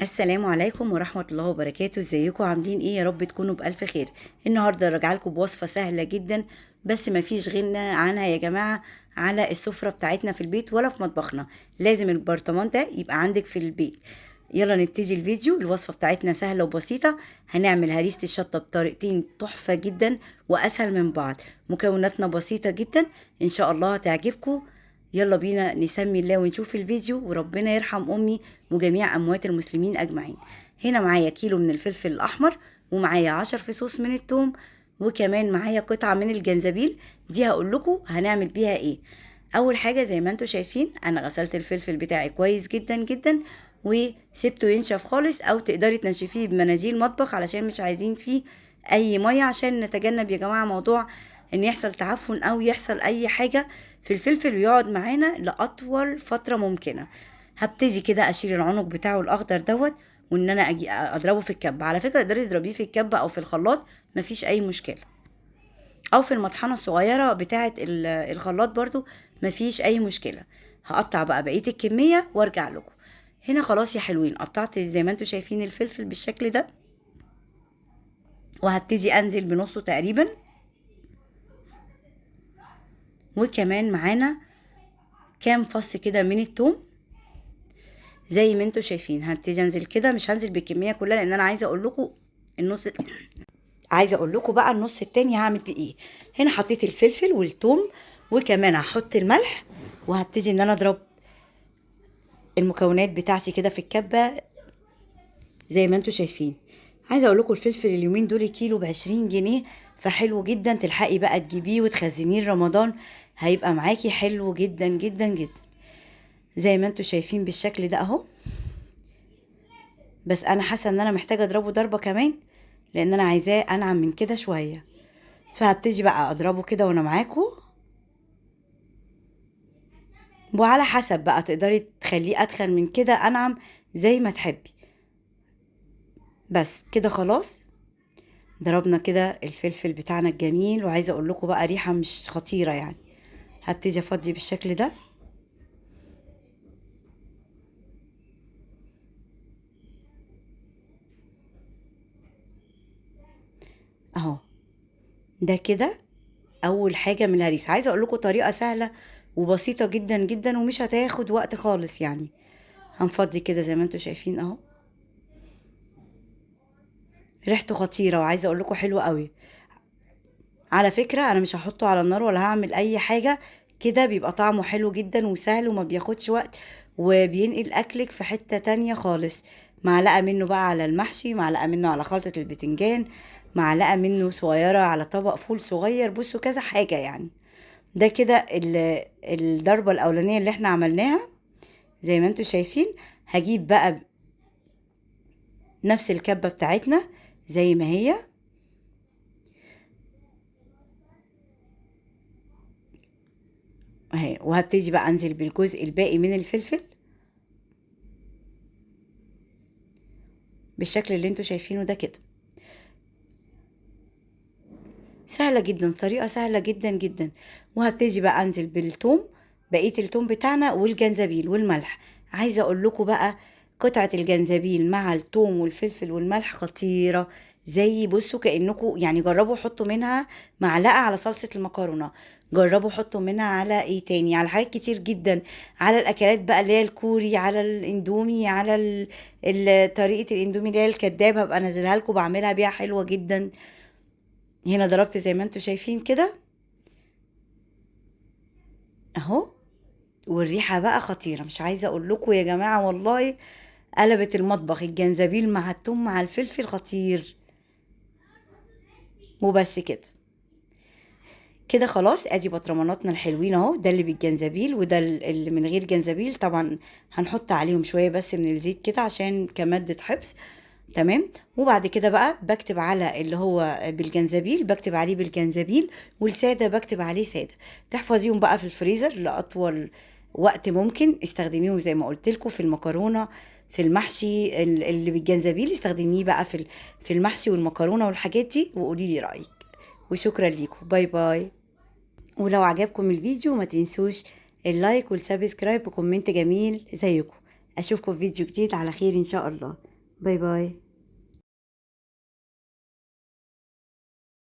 السلام عليكم ورحمة الله وبركاته. ازيكم عاملين ايه؟ يا رب تكونوا بألف خير. النهاردة راجعه لكم بوصفة سهلة جدا، بس ما فيش غنى عنها يا جماعة على السفرة بتاعتنا في البيت ولا في مطبخنا. لازم البرطمان ده يبقى عندك في البيت. يلا نبتدي الفيديو. الوصفة بتاعتنا سهلة وبسيطة. هنعمل هريسة الشطة بطريقتين تحفة جدا وأسهل من بعض. مكوناتنا بسيطة جدا، إن شاء الله هتعجبكم. يلا بينا نسمي الله ونشوف الفيديو، وربنا يرحم أمي وجميع أموات المسلمين أجمعين. هنا معايا كيلو من الفلفل الأحمر، ومعايا 10 فصوص من الثوم، وكمان معايا قطعة من الجنزبيل. دي هقول لكم هنعمل بيها ايه. اول حاجة زي ما انتم شايفين انا غسلت الفلفل بتاعي كويس جدا جدا وسبته ينشف خالص، او تقدري تنشفيه بمناديل مطبخ علشان مش عايزين فيه اي مية، عشان نتجنب يا جماعة موضوع ان يحصل تعفن او يحصل اي حاجة في الفلفل ويقعد معانا لاطول فترة ممكنة. هبتدي كده اشيل العنق بتاعه الاخضر دوت، وان انا اجي اضربه في الكبه. على فكره تقدري تضربيه في الكبه او في الخلاط، مفيش اي مشكله، او في المطحنه الصغيره بتاعه الخلاط برضو مفيش اي مشكله. هقطع بقى بقيه الكميه وارجع لكم. هنا خلاص يا حلوين، قطعت زي ما انتم شايفين الفلفل بالشكل ده، وهبتدي انزل بنصه تقريبا. وكمان معانا كام فص كده من الثوم زي ما انتم شايفين. هبتدي انزل كده، مش هنزل بالكميه كلها لان انا عايزه اقول لكم النص، عايزه اقول لكم بقى النص التاني هعمل بيه ايه. هنا حطيت الفلفل والثوم، وكمان هحط الملح، وهبتدي ان انا اضرب المكونات بتاعتي كده في الكبه زي ما انتم شايفين. عايزه اقول لكم الفلفل اليومين دول كيلو ب20 جنيه، فحلو جدا تلحقي بقى تجيبيه وتخزنيه رمضان، هيبقى معاكي حلو جدا جدا جدا زي ما انتم شايفين بالشكل ده اهو. بس انا حاسه ان انا محتاجه اضربه ضربه كمان، لان انا عايزاه انعم من كده شويه. فهبتدي بقى اضربه كده وانا معاكم، وعلى حسب بقى تقدري تخليه اتخن من كده انعم زي ما تحبي. بس كده خلاص ضربنا كده الفلفل بتاعنا الجميل، وعايزه اقول لكم بقى ريحه مش خطيره يعني. هبتدي افضي بالشكل ده اهو. ده كده اول حاجه من الهريسه. عايزه اقول لكم طريقه سهله وبسيطه جدا جدا ومش هتاخد وقت خالص يعني. هنفضي كده زي ما انتم شايفين اهو. ريحته خطيره، وعايزه اقول لكم حلوه قوي. على فكرة انا مش هحطه على النار ولا هعمل اي حاجة، كده بيبقى طعمه حلو جدا وسهل وما بياخدش وقت، وبينقل اكلك في حتة تانية خالص. معلقة منه بقى على المحشي، معلقة منه على خلطة البتنجان، معلقة منه صغيرة على طبق فول صغير. بصوا كذا حاجة يعني. ده كده الضربة الاولانية اللي احنا عملناها زي ما انتوا شايفين. هجيب بقى نفس الكبة بتاعتنا زي ما هي اهي، وهبتدي بقى انزل بالجزء الباقي من الفلفل بالشكل اللي انتوا شايفينه ده كده. سهلة جدا، طريقة سهلة جدا جدا. وهبتدي بقى انزل بالثوم، بقية الثوم بتاعنا والجنزبيل والملح. عايزة اقول لكم بقى قطعة الجنزبيل مع الثوم والفلفل والملح خطيرة. زي بصوا كأنكم يعني جربوا حطوا منها معلقة على صلصة المكرونة، جربوا حطوا منها على ايه تاني، على حاجات كتير جدا، على الاكلات بقى اللي هي الكوري، على الاندومي، على طريقة الاندومي اللي هي الكداب، هبقى انزلها لكم بعملها بيها حلوة جدا. هنا ضربت زي ما انتوا شايفين كده اهو. والريحة بقى خطيرة، مش عايزة اقول لكم يا جماعة والله قلبت المطبخ. الجنزبيل مع الثوم مع الفلفل خطير. وبس كده، كده خلاص ادي بطرماناتنا الحلوين اهو. ده اللي بالجنزبيل وده اللي من غير جنزبيل طبعا. هنحط عليهم شوية بس من الزيت كده عشان كمادة حفظ. تمام. وبعد كده بقى بكتب على اللي هو بالجنزبيل بكتب عليه بالجنزبيل، والسادة بكتب عليه سادة. تحفظيهم بقى في الفريزر لأطول وقت ممكن. استخدميهم زي ما قلت لكم في المكرونة، في المحشي اللي بالجنزبيل استخدميه بقى في المحشي والمكرونة والحاجات دي، وقولي لي رأيك. وشكرا ليكم، باي باي. ولو عجبكم الفيديو ما تنسوش اللايك والسبسكرايب وكومنت جميل زيكم. اشوفكم في فيديو جديد على خير ان شاء الله. باي باي.